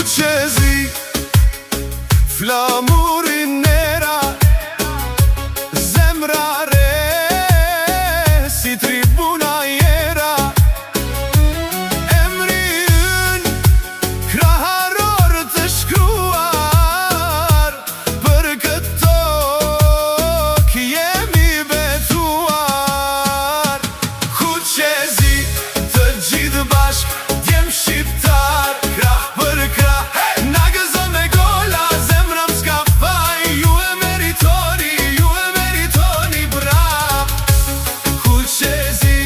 qezi, flamurin nera, zemra re, si tribuna jera. Emri yn, kraharor të shkruar, për këtë tokë jemi betuar. Ku qezi, të gjithë bashk, djem shqiptar, krah për krah, na gëzon me gola, zemra m'ska faj, ju e meritoni brap. Ku qezi,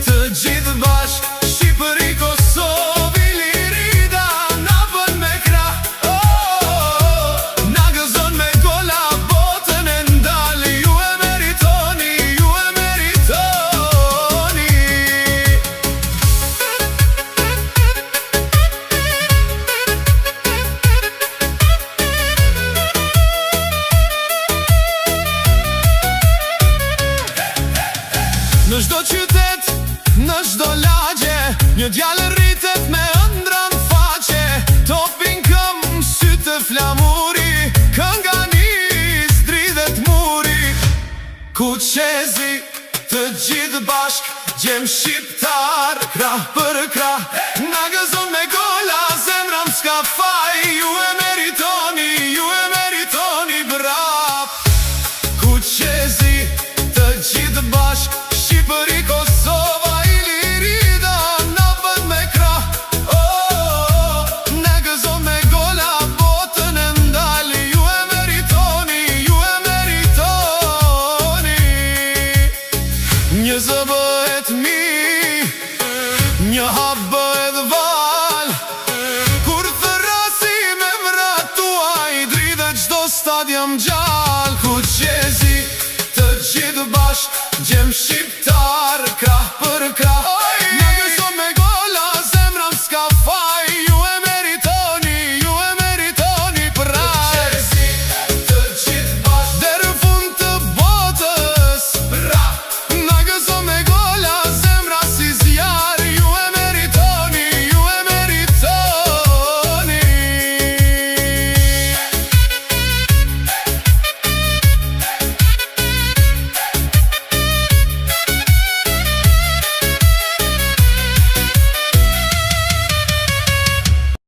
të gjithë bashk, Shqipëri, Kosovë, Ilirida, na bën me krah. Na gëzon me gola, botën e ndal, ju e meritoni. Në çdo qytet, në çdo lagje, një djalë rritet me ëndra n'faqe. Topin këm, sytë flamuri, kënga nis, dridhet muri. Ku qezi, të gjithë bashk, djem shqiptar, krah për krah, na gëzon me gola, zemra m'ska faj, ju e meritoni brap. Ku qezi, të gjithë bashk, Shqipëri, Kosova, Ilirida, na bën me krah. Na gëzon me gola, botën e ndal, ju e meritoni. Një zë bëhet mi, një hap bëhet val, kur thërasi me mrat tuaj, dridhet çdo stadium gjallë.